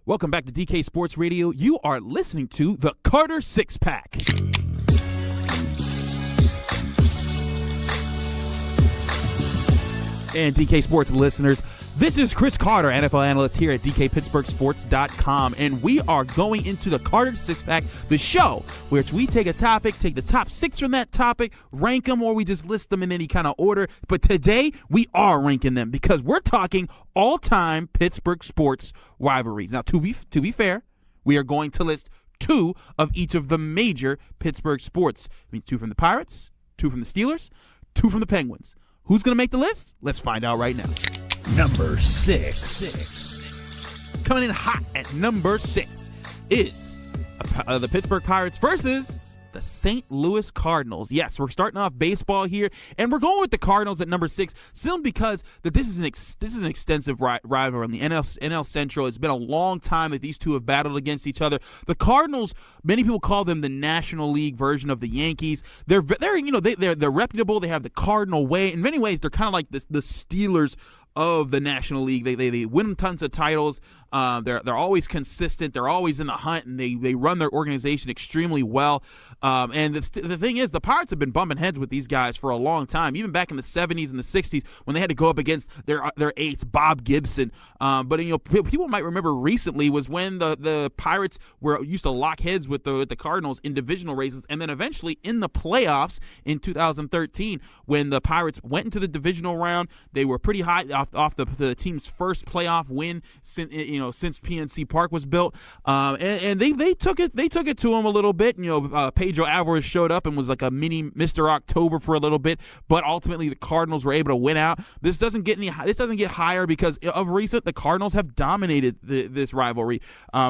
Welcome back to DK Sports Radio. You are listening to the Carter Six Pack. And DK Sports listeners, this is Chris Carter, NFL analyst here at DKPittsburghSports.com, and we are going into the Carter Six Pack, the show which we take a topic, take the top six from that topic, rank them, or we just list them in any kind of order. But today we are ranking them because we're talking all-time Pittsburgh sports rivalries. Now, to be fair, we are going to list two of each of the major Pittsburgh sports. I mean, two from the Pirates, two from the Steelers, two from the Penguins. Who's going to make the list? Let's find out right now. Number six. Coming in hot at number 6 is the Pittsburgh Pirates versus the St. Louis Cardinals. Yes, we're starting off baseball here, and we're going with the Cardinals at number 6 simply because this is an extensive rivalry in the NL Central. It's been a long time that these two have battled against each other. The Cardinals, many people call them the National League version of the Yankees. They're reputable. They have the Cardinal way. In many ways, they're kind of like the Steelers of the National League. They win tons of titles. They're always consistent. They're always in the hunt, and they run their organization extremely well. And the thing is, the Pirates have been bumping heads with these guys for a long time, even back in the 70s and the 60s when they had to go up against their ace, Bob Gibson. But people might remember recently was when the Pirates used to lock heads with the Cardinals in divisional races, and then eventually in the playoffs in 2013 when the Pirates went into the divisional round. They were pretty high off the team's first playoff win since PNC Park was built, and they took it to them a little bit. Pedro Alvarez showed up and was like a mini Mr. October for a little bit, but ultimately the Cardinals were able to win out. This doesn't get higher because of recent the Cardinals have dominated this rivalry,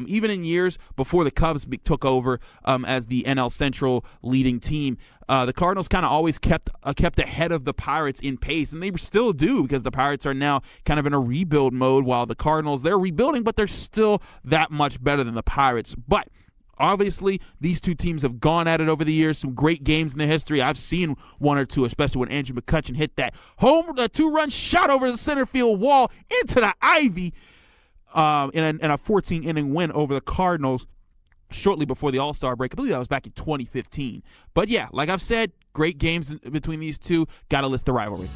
even in years before the Cubs took over as the NL Central leading team. The Cardinals kind of always kept ahead of the Pirates in pace, and they still do because the Pirates are now kind of in a rebuild mode while the Cardinals, they're rebuilding, but they're still that much better than the Pirates. But obviously, these two teams have gone at it over the years. Some great games in their history. I've seen one or two, especially when Andrew McCutchen hit that two-run shot over the center field wall into the ivy in a 14-inning win over the Cardinals shortly before the All-Star break. I believe that was back in 2015. But yeah, like I've said, great games between these two. Got to list the rivalry.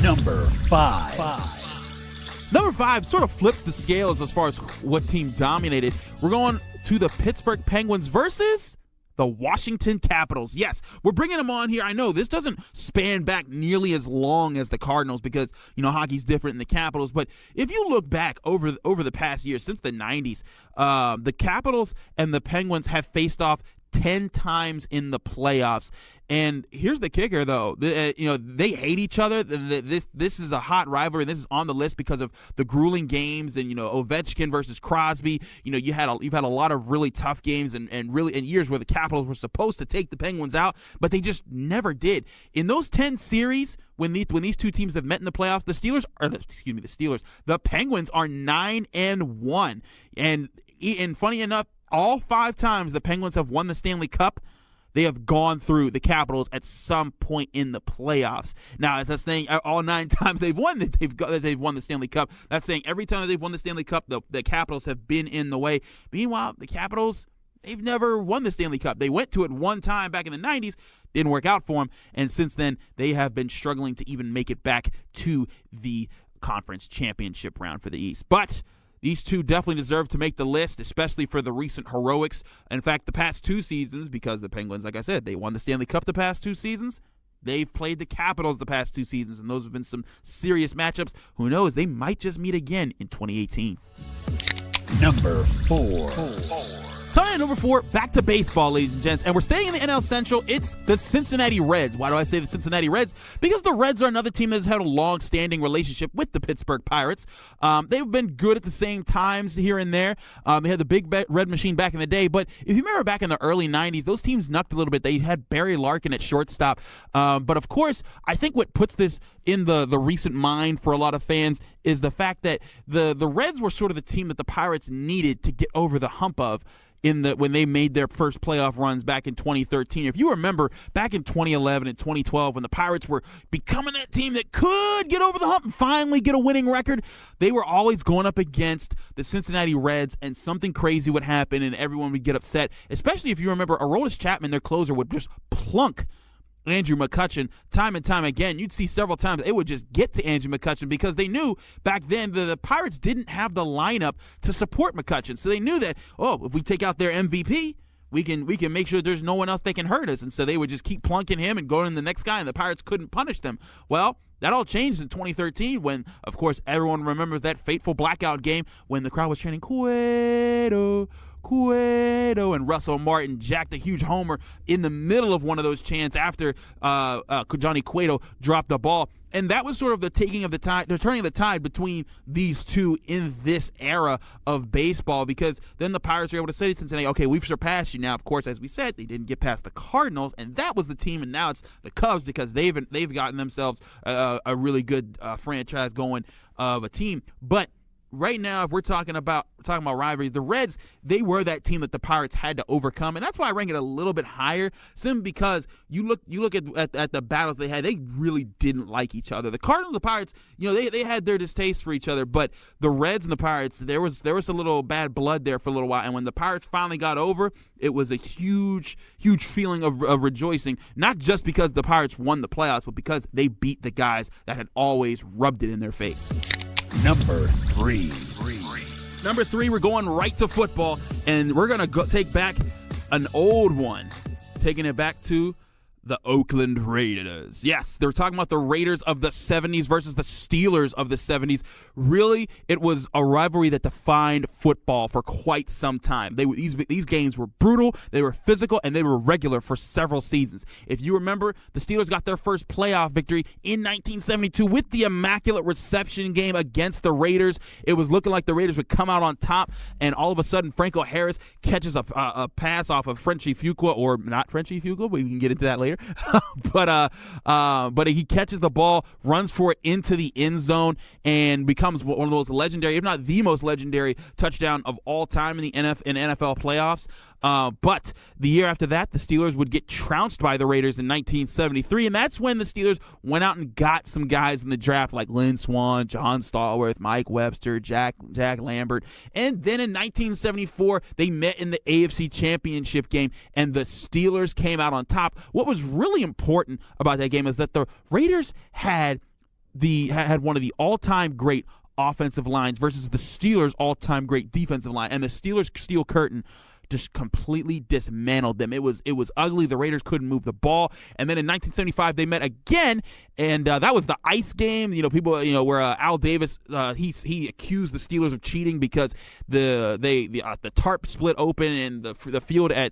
Number 5. Number 5 sort of flips the scales as far as what team dominated. We're going to the Pittsburgh Penguins versus the Washington Capitals. Yes, we're bringing them on here. I know this doesn't span back nearly as long as the Cardinals because, hockey's different in the Capitals. But if you look back over the past years, since the 90s, the Capitals and the Penguins have faced off 10 times in the playoffs. And here's the kicker, though. They hate each other. This is a hot rivalry. This is on the list because of the grueling games and, Ovechkin versus Crosby. You've had a lot of really tough games and really in years where the Capitals were supposed to take the Penguins out, but they just never did. In those 10 series, when these two teams have met in the playoffs, the Penguins are 9-1. And funny enough, all 5 times the Penguins have won the Stanley Cup, they have gone through the Capitals at some point in the playoffs. Now, that's saying all 9 times they've won they've won the Stanley Cup. That's saying every time they've won the Stanley Cup, the Capitals have been in the way. Meanwhile, the Capitals, they've never won the Stanley Cup. They went to it one time back in the 90s, didn't work out for them, and since then they have been struggling to even make it back to the conference championship round for the East. But these two definitely deserve to make the list, especially for the recent heroics. In fact, the past 2 seasons, because the Penguins, like I said, they won the Stanley Cup the past 2 seasons, they've played the Capitals the past 2 seasons, and those have been some serious matchups. Who knows? They might just meet again in 2018. Number 4. Coming in number 4, back to baseball, ladies and gents, and we're staying in the NL Central. It's the Cincinnati Reds. Why do I say the Cincinnati Reds? Because the Reds are another team that's had a long-standing relationship with the Pittsburgh Pirates. They've been good at the same times here and there. They had the big red machine back in the day, but if you remember back in the early 90s, those teams knucked a little bit. They had Barry Larkin at shortstop. But of course, I think what puts this in the recent mind for a lot of fans is the fact that the Reds were sort of the team that the Pirates needed to get over the hump of. when they made their first playoff runs back in 2013. If you remember back in 2011 and 2012 when the Pirates were becoming that team that could get over the hump and finally get a winning record, they were always going up against the Cincinnati Reds, and something crazy would happen and everyone would get upset, especially if you remember Aroldis Chapman, their closer, would just plunk Andrew McCutchen time and time again. You'd see several times it would just get to Andrew McCutchen because they knew back then the Pirates didn't have the lineup to support McCutchen. So they knew that, if we take out their MVP, we can make sure there's no one else that can hurt us. And so they would just keep plunking him and going to the next guy, and the Pirates couldn't punish them. Well, that all changed in 2013 when, of course, everyone remembers that fateful blackout game when the crowd was chanting, Cueto, Cueto, and Russell Martin jacked a huge homer in the middle of one of those chants after Johnny Cueto dropped the ball. And that was sort of the turning of the tide between these two in this era of baseball, because then the Pirates were able to say to Cincinnati, okay, we've surpassed you. Now, of course, as we said, they didn't get past the Cardinals, and that was the team, and now it's the Cubs because they've gotten themselves a really good franchise going of a team. But right now, if we're talking about rivalries, the Reds, they were that team that the Pirates had to overcome, and that's why I rank it a little bit higher, simply because you look at the battles they had, they really didn't like each other. The Cardinals and the Pirates, they had their distaste for each other, but the Reds and the Pirates, there was a little bad blood there for a little while, and when the Pirates finally got over, it was a huge feeling of rejoicing, not just because the Pirates won the playoffs, but because they beat the guys that had always rubbed it in their face. Number 3. Number 3, we're going right to football, and we're going to take back an old one, taking it back to the Oakland Raiders. Yes, they're talking about the Raiders of the 70s versus the Steelers of the 70s. Really, it was a rivalry that defined football for quite some time. These games were brutal, they were physical, and they were regular for several seasons. If you remember, the Steelers got their first playoff victory in 1972 with the Immaculate Reception game against the Raiders. It was looking like the Raiders would come out on top, and all of a sudden, Franco Harris catches a pass off of Frenchie Fuqua, or not Frenchie Fuqua, but we can get into that later. but he catches the ball, runs for it into the end zone, and becomes one of those legendary, if not the most legendary, touchdown of all time in the NFL playoffs. But the year after that, the Steelers would get trounced by the Raiders in 1973, and that's when the Steelers went out and got some guys in the draft like Lynn Swann, John Stallworth, Mike Webster, Jack Lambert. And then in 1974, they met in the AFC Championship game, and the Steelers came out on top. What was really important about that game is that the Raiders had one of the all-time great offensive lines versus the Steelers' all-time great defensive line, and the Steelers' steel curtain just completely dismantled them. It was ugly. The Raiders couldn't move the ball. And then in 1975 they met again, and that was the ice game. People, where Al Davis he accused the Steelers of cheating because the tarp split open and the field at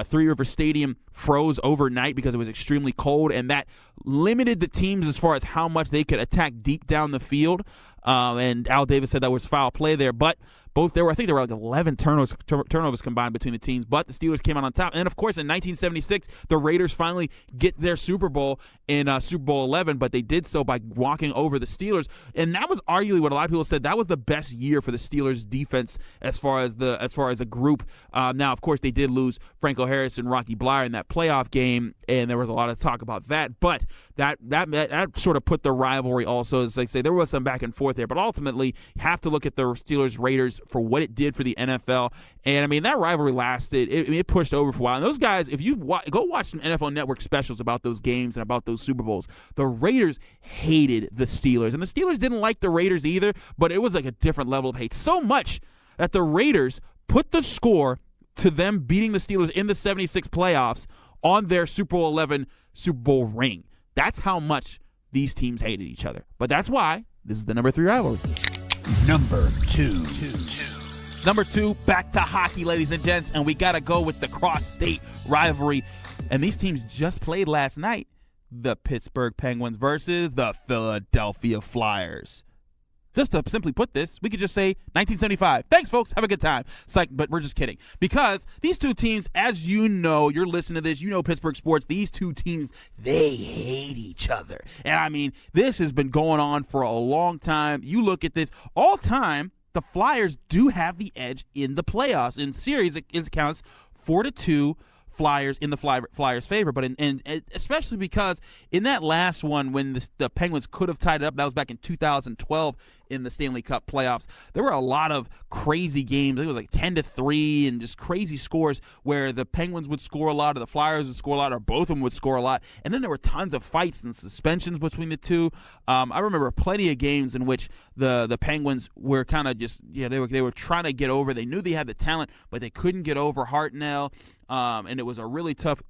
Three River Stadium froze overnight because it was extremely cold, and that limited the teams as far as how much they could attack deep down the field. And Al Davis said that was foul play there, but I think there were like 11 turnovers combined between the teams, but the Steelers came out on top. And then, of course, in 1976, the Raiders finally get their Super Bowl in Super Bowl 11, but they did so by walking over the Steelers. And that was arguably what a lot of people said that was the best year for the Steelers defense as far as a group. Now, of course, they did lose Franco Harris and Rocky Bleier in that playoff game, and there was a lot of talk about that. But that sort of put the rivalry also, as they say, there was some back and forth there. But ultimately, you have to look at the Steelers-Raiders for what it did for the NFL. And, I mean, that rivalry lasted. It pushed over for a while. And those guys, if you go watch some NFL Network specials about those games and about those Super Bowls, the Raiders hated the Steelers. And the Steelers didn't like the Raiders either, but it was like a different level of hate. So much that the Raiders put the score to them beating the Steelers in the 76 playoffs on their Super Bowl 11 Super Bowl ring. That's how much these teams hated each other. But that's why this is the number 3 rivalry. Number 2. Number 2, back to hockey, ladies and gents, and we got to go with the cross-state rivalry. And these teams just played last night. The Pittsburgh Penguins versus the Philadelphia Flyers. Just to simply put this, we could just say 1975. Thanks, folks. Have a good time. Psych, but we're just kidding. Because these two teams, as you know, you're listening to this, you know Pittsburgh sports, these two teams, they hate each other. And, I mean, this has been going on for a long time. You look at this, all time, the Flyers do have the edge in the playoffs. In series, it counts 4-2 Flyers in the Flyers' favor, but and especially because in that last one when the Penguins could have tied it up, that was back in 2012 in the Stanley Cup playoffs. There were a lot of crazy games. It was like 10-3 and just crazy scores where the Penguins would score a lot or the Flyers would score a lot or both of them would score a lot. And then there were tons of fights and suspensions between the two. I remember plenty of games in which the Penguins were kind of just they were trying to get over. They knew they had the talent, but they couldn't get over Hartnell. And it was a really tough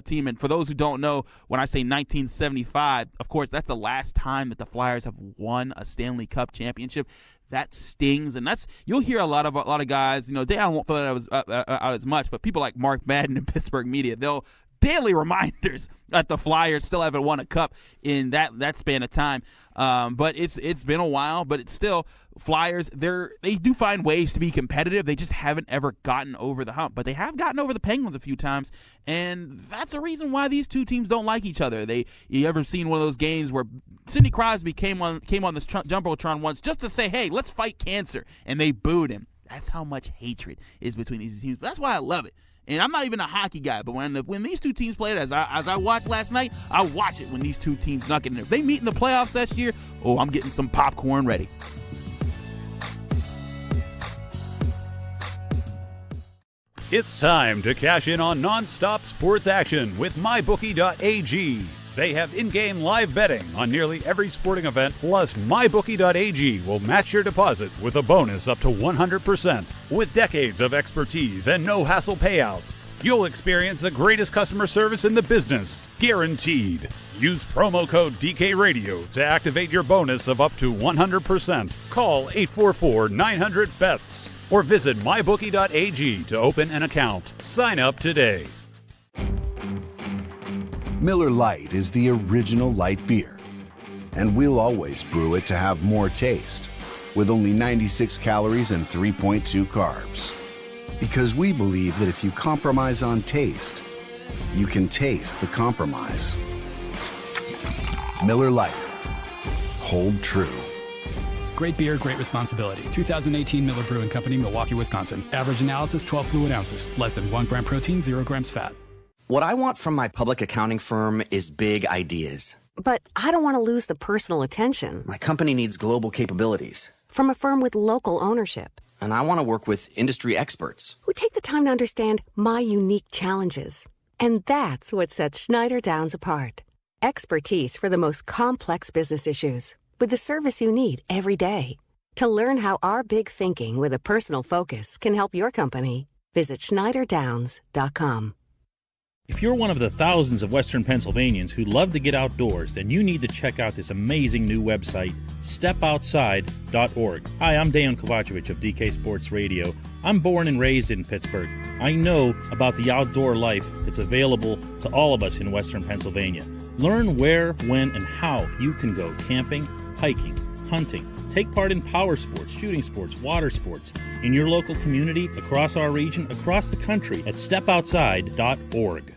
team. And for those who don't know, when I say 1975, of course, that's the last time that the Flyers have won a Stanley Cup championship. That stings, and you'll hear a lot of guys. Dale won't throw that out as much, but people like Mark Madden and Pittsburgh media, they'll daily reminders that the Flyers still haven't won a cup in that span of time. But it's been a while, but it's still Flyers. They do find ways to be competitive. They just haven't ever gotten over the hump. But they have gotten over the Penguins a few times, and that's a reason why these two teams don't like each other. You ever seen one of those games where Sidney Crosby came on this Jumbotron once just to say, "Hey, let's fight cancer," and they booed him. That's how much hatred is between these teams. That's why I love it. And I'm not even a hockey guy, but when these two teams played, as I watched last night, I watch it when these two teams knock it in. If they meet in the playoffs this year, I'm getting some popcorn ready. It's time to cash in on non-stop sports action with MyBookie.ag. They have in-game live betting on nearly every sporting event, plus MyBookie.ag will match your deposit with a bonus up to 100%. With decades of expertise and no-hassle payouts, you'll experience the greatest customer service in the business, guaranteed. Use promo code DKRadio to activate your bonus of up to 100%. Call 844-900-BETS or visit MyBookie.ag to open an account. Sign up today. Miller Lite is the original light beer, and we'll always brew it to have more taste, with only 96 calories and 3.2 carbs. Because we believe that if you compromise on taste, you can taste the compromise. Miller Lite. Hold true. Great beer, great responsibility. 2018 Miller Brewing Company, Milwaukee, Wisconsin. Average analysis, 12 fluid ounces. Less than 1 gram protein, 0 grams fat. What I want from my public accounting firm is big ideas. But I don't want to lose the personal attention. My company needs global capabilities. From a firm with local ownership. And I want to work with industry experts. Who take the time to understand my unique challenges. And that's what sets Schneider Downs apart. Expertise for the most complex business issues. With the service you need every day. To learn how our big thinking with a personal focus can help your company, visit schneiderdowns.com. If you're one of the thousands of Western Pennsylvanians who love to get outdoors, then you need to check out this amazing new website, stepoutside.org. Hi, I'm Dan Kovacevic of DK Sports Radio. I'm born and raised in Pittsburgh. I know about the outdoor life that's available to all of us in Western Pennsylvania. Learn where, when, and how you can go camping, hiking, hunting, take part in power sports, shooting sports, water sports in your local community, across our region, across the country at stepoutside.org.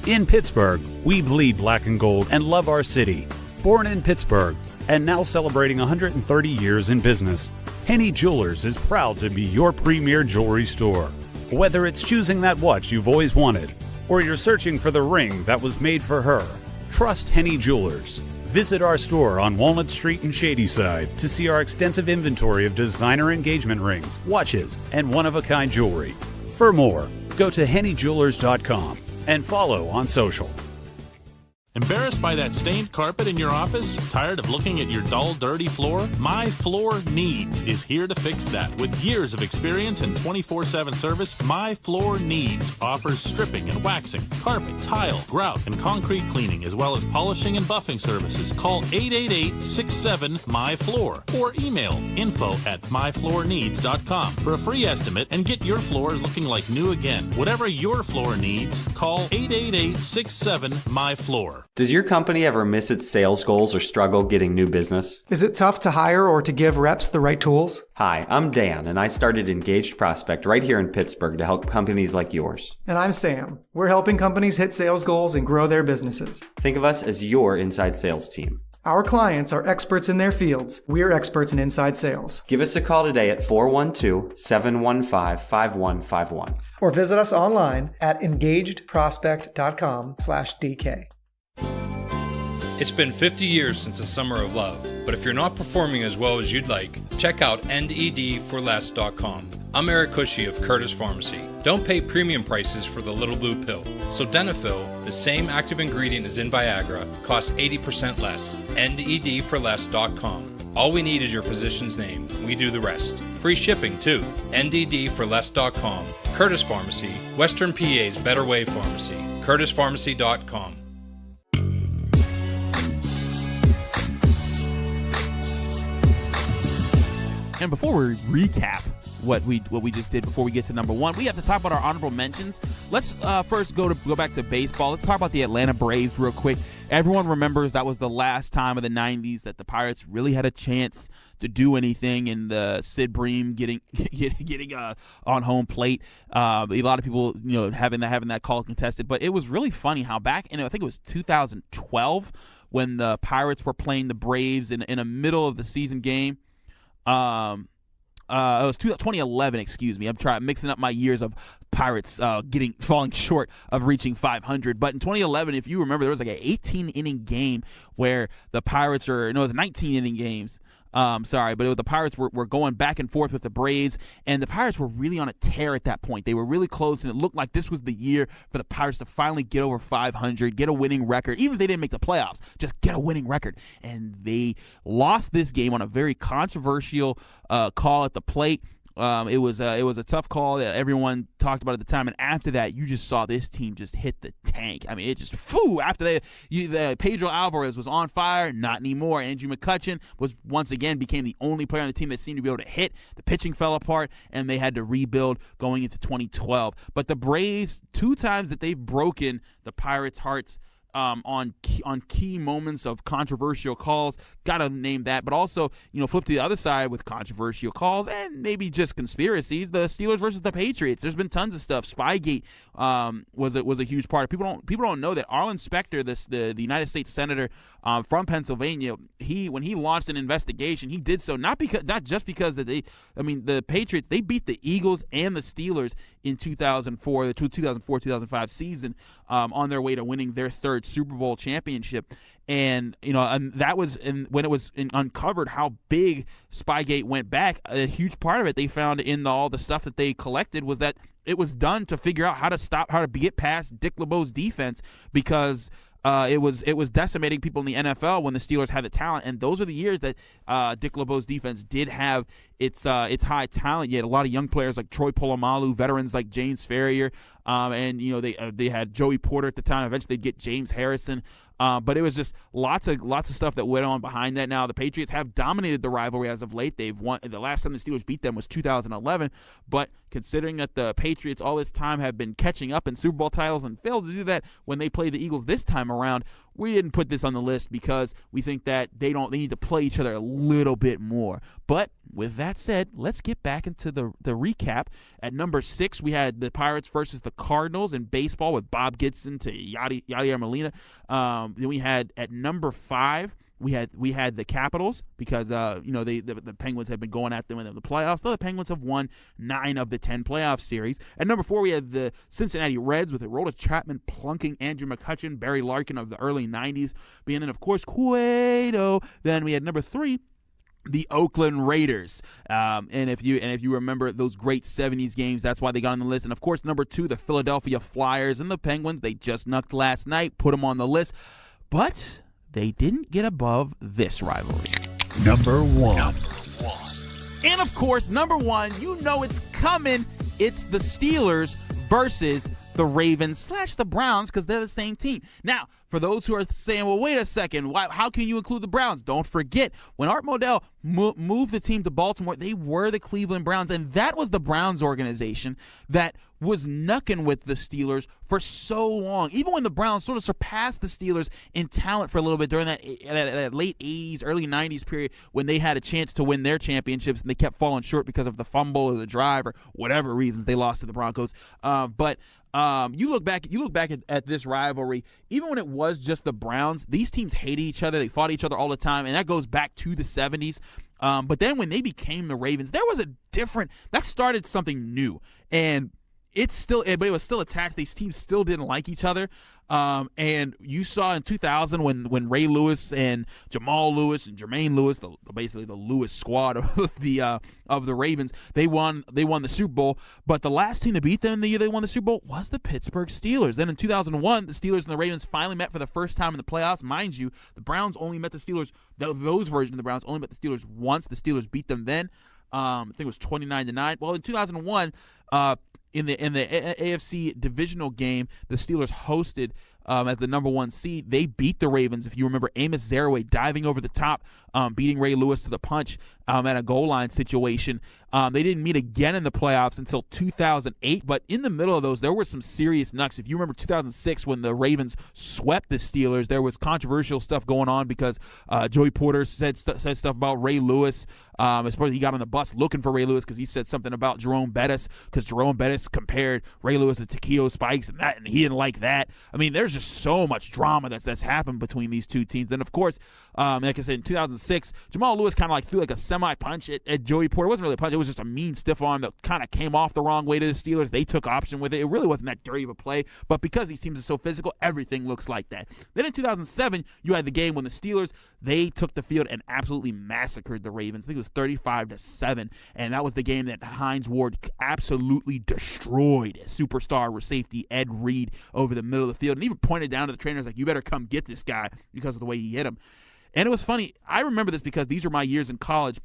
In Pittsburgh, we bleed black and gold and love our city. Born in Pittsburgh and now celebrating 130 years in business, Henny Jewelers is proud to be your premier jewelry store. Whether it's choosing that watch you've always wanted or you're searching for the ring that was made for her, trust Henny Jewelers. Visit our store on Walnut Street in Shadyside to see our extensive inventory of designer engagement rings, watches, and one-of-a-kind jewelry. For more, go to hennyjewelers.com and follow on social. Embarrassed by that stained carpet in your office? Tired of looking at your dull, dirty floor? My Floor Needs is here to fix that. With years of experience and 24/7 service, My Floor Needs offers stripping and waxing, carpet, tile, grout, and concrete cleaning, as well as polishing and buffing services. Call 888-67-MY-FLOOR or email info@myfloorneeds.com for a free estimate and get your floors looking like new again. Whatever your floor needs, call 888-67-MY-FLOOR. Does your company ever miss its sales goals or struggle getting new business? Is it tough to hire or to give reps the right tools? Hi, I'm Dan, and I started Engaged Prospect right here in Pittsburgh to help companies like yours. And I'm Sam. We're helping companies hit sales goals and grow their businesses. Think of us as your inside sales team. Our clients are experts in their fields. We're experts in inside sales. Give us a call today at 412-715-5151. Or visit us online at engagedprospect.com/DK. It's been 50 years since the Summer of Love, but if you're not performing as well as you'd like, check out NEDforless.com. I'm Eric Cushy of Curtis Pharmacy. Don't pay premium prices for the little blue pill. So Denafil, the same active ingredient as in Viagra, costs 80% less. NEDforless.com. All we need is your physician's name. We do the rest. Free shipping, too. NDDforless.com. Curtis Pharmacy, Western PA's Better Way Pharmacy. CurtisPharmacy.com. And before we recap what we just did before we get to number one, we have to talk about our honorable mentions. Let's first go back to baseball. Let's talk about the Atlanta Braves real quick. Everyone remembers that was the last time of the 90s that the Pirates really had a chance to do anything in the Sid Bream getting on home plate. A lot of people, having that call contested, but it was really funny how back in, I think it was 2012 when the Pirates were playing the Braves in a middle of the season game. It was 2011, excuse me. I'm mixing up my years of Pirates falling short of reaching 500. But in 2011, if you remember, there was like an 18-inning game where the Pirates it was 19-inning games. The Pirates were going back and forth with the Braves, and the Pirates were really on a tear at that point. They were really close, and it looked like this was the year for the Pirates to finally get over 500, get a winning record. Even if they didn't make the playoffs, just get a winning record. And they lost this game on a very controversial call at the plate. It was a tough call that everyone talked about at the time, and after that, you just saw this team just hit the tank. I mean, it just after the Pedro Alvarez was on fire, not anymore. Andrew McCutchen became the only player on the team that seemed to be able to hit. The pitching fell apart, and they had to rebuild going into 2012. But the Braves, 2 times that they've broken the Pirates' hearts. On key moments of controversial calls, gotta name that, but also flip to the other side with controversial calls and maybe just conspiracies. The Steelers versus the Patriots. There's been tons of stuff. Spygate was a huge part. People don't know that Arlen Specter, the United States Senator from Pennsylvania, when he launched an investigation, he did so not just because the Patriots, they beat the Eagles and the Steelers in 2004, the 2004-2005 season on their way to winning their third Super Bowl championship. And that was when it was uncovered how big Spygate went back. A huge part of it they found in all the stuff that they collected was that it was done to figure out how to get past Dick LeBeau's defense, because it was decimating people in the NFL when the Steelers had the talent, and those are the years that Dick LeBeau's defense did have its high talent. You had a lot of young players like Troy Polamalu, veterans like James Ferrier, and they had Joey Porter at the time. Eventually, they'd get James Harrison. But it was just lots of stuff that went on behind that. Now the Patriots have dominated the rivalry as of late. They've won. The last time the Steelers beat them was 2011. But considering that the Patriots all this time have been catching up in Super Bowl titles and failed to do that when they play the Eagles this time around, we didn't put this on the list because we think that they need to play each other a little bit more. But with that said, let's get back into the recap. At number 6, we had the Pirates versus the Cardinals in baseball with Bob Gibson to Yadier Molina. Then we had at number 5, we had the Capitals because the Penguins have been going at them in the playoffs. The Penguins have won 9 of the 10 playoff series. At number 4, we had the Cincinnati Reds with Aroldis Chapman plunking Andrew McCutchen, Barry Larkin of the early 90s being in, of course, Cueto. Then we had number 3, the Oakland Raiders. And if you remember those great 70s games, that's why they got on the list. And of course, number 2, the Philadelphia Flyers and the Penguins. They just knocked last night, put them on the list. But they didn't get above this rivalry. Number 1. And of course, number 1, it's coming. It's the Steelers versus the Ravens / the Browns, because they're the same team. Now, for those who are saying, well, wait a second, how can you include the Browns? Don't forget, when Art Modell moved the team to Baltimore, they were the Cleveland Browns, and that was the Browns organization that was knucking with the Steelers for so long. Even when the Browns sort of surpassed the Steelers in talent for a little bit during that late 80s, early 90s period when they had a chance to win their championships and they kept falling short because of the fumble or the drive or whatever reasons they lost to the Broncos. But You look back at this rivalry, even when it was just the Browns, these teams hated each other. They fought each other all the time, and that goes back to the 70s. But then when they became the Ravens, there was that started something new. And it was still attached. These teams still didn't like each other. And you saw in 2000 when Ray Lewis and Jamal Lewis and Jermaine Lewis, basically the Lewis squad of the Ravens, they won the Super Bowl. But the last team to beat them in the year they won the Super Bowl was the Pittsburgh Steelers. Then in 2001, the Steelers and the Ravens finally met for the first time in the playoffs. Mind you, the Browns only met the Steelers. Those versions of the Browns only met the Steelers once. The Steelers beat them then. I think it was 29-9. Well, in 2001. In the AFC divisional game, the Steelers hosted as the number 1 seed. They beat the Ravens. If you remember, Amos Zaraway diving over the top, beating Ray Lewis to the punch at a goal line situation. They didn't meet again in the playoffs until 2008, but in the middle of those, there were some serious knocks. If you remember 2006 when the Ravens swept the Steelers, there was controversial stuff going on because Joey Porter said stuff about Ray Lewis. I suppose he got on the bus looking for Ray Lewis because he said something about Jerome Bettis because Jerome Bettis compared Ray Lewis to Takeo Spikes and he didn't like that. I mean, there's just so much drama that's happened between these two teams. And of course, like I said, in 2006, Jamal Lewis kind of like threw like a semi-punch at Joey Porter. It wasn't really a punch. It was just a mean stiff arm that kind of came off the wrong way to the Steelers. They took option with it. It really wasn't that dirty of a play. But because these teams are so physical, everything looks like that. Then in 2007, you had the game when the Steelers, they took the field and absolutely massacred the Ravens. I think it was 35-7. And that was the game that Hines Ward absolutely destroyed superstar safety Ed Reed over the middle of the field and even pointed down to the trainers like, you better come get this guy because of the way he hit him. And it was funny. I remember this because these are my years in college.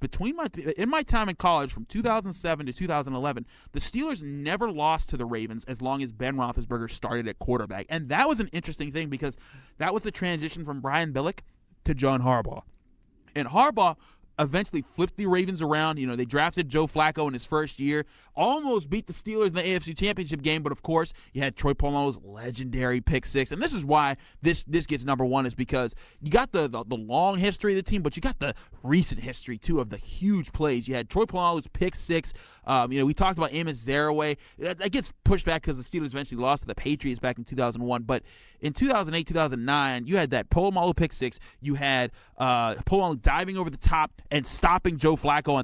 In my time in college, from 2007 to 2011, the Steelers never lost to the Ravens as long as Ben Roethlisberger started at quarterback. And that was an interesting thing because that was the transition from Brian Billick to John Harbaugh. And Harbaugh eventually flipped the Ravens around. You know, they drafted Joe Flacco in his first year, almost beat the Steelers in the AFC Championship game, but of course, you had Troy Polamalu's legendary pick six. And this is why this gets number one, is because you got the long history of the team, but you got the recent history, too, of the huge plays. You had Troy Polamalu's pick six. We talked about Amos Zaraway. That gets pushed back because the Steelers eventually lost to the Patriots back in 2001, but in 2008, 2009, you had that Polamalu pick six. You had Polamalu diving over the top and stopping Joe Flacco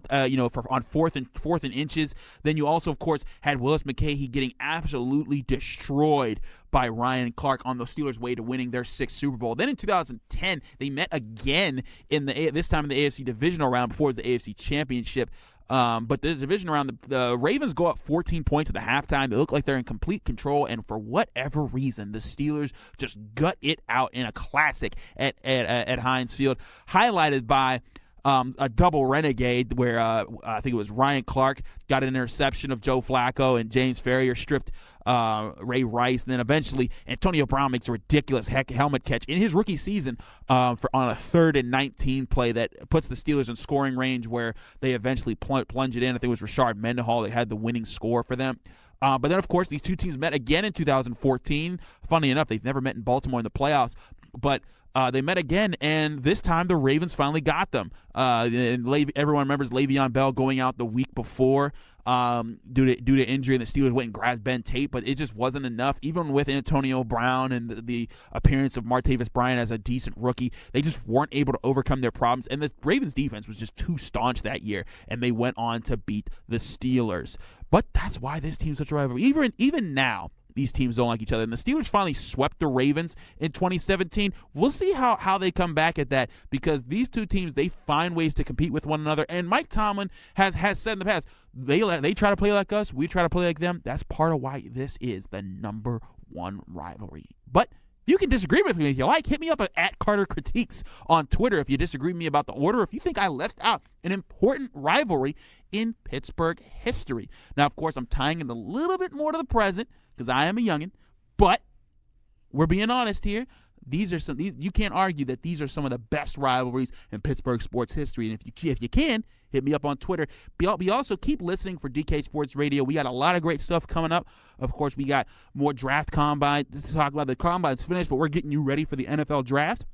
on fourth and inches. Then you also, of course, had Willis McCahey getting absolutely destroyed by Ryan Clark on the Steelers' way to winning their sixth Super Bowl. Then in 2010, they met again this time in the AFC divisional round before it was the AFC Championship. But the division round, the Ravens go up 14 points at the halftime. They look like they're in complete control, and for whatever reason, the Steelers just gut it out in a classic at Heinz Field, highlighted by a double renegade where I think it was Ryan Clark got an interception of Joe Flacco and James Ferrier stripped Ray Rice, and then eventually Antonio Brown makes a ridiculous helmet catch in his rookie season on a 3rd and 19 play that puts the Steelers in scoring range where they eventually plunge it in. I think it was Rashard Mendenhall that had the winning score for them. But then, of course, these two teams met again in 2014. Funny enough, they've never met in Baltimore in the playoffs, but they met again, and this time the Ravens finally got them. And everyone remembers Le'Veon Bell going out the week before due to injury, and the Steelers went and grabbed Ben Tate, but it just wasn't enough. Even with Antonio Brown and the appearance of Martavis Bryant as a decent rookie, they just weren't able to overcome their problems, and the Ravens defense was just too staunch that year, and they went on to beat the Steelers. But that's why this team's such a rivalry. Even now, these teams don't like each other. And the Steelers finally swept the Ravens in 2017. We'll see how they come back at that, because these two teams, they find ways to compete with one another. And Mike Tomlin has said in the past, they try to play like us, we try to play like them. That's part of why this is the number one rivalry. But you can disagree with me if you like. Hit me up at Carter Critiques on Twitter if you disagree with me about the order, if you think I left out an important rivalry in Pittsburgh history. Now, of course, I'm tying it a little bit more to the present because I am a youngin', but we're being honest here. You can't argue that these are some of the best rivalries in Pittsburgh sports history. And if you can, hit me up on Twitter. We also keep listening for DK Sports Radio. We got a lot of great stuff coming up. Of course, we got more draft combine to talk about. The combine's finished, but we're getting you ready for the NFL draft.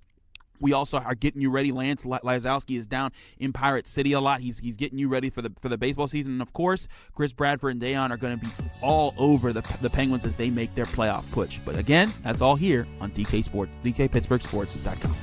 We also are getting you ready. Lance Lazowski is down in Pirate City a lot. He's getting you ready for the baseball season. And, of course, Chris Bradford and Dayon are going to be all over the Penguins as they make their playoff push. But, again, that's all here on DK Pittsburgh Sports.com.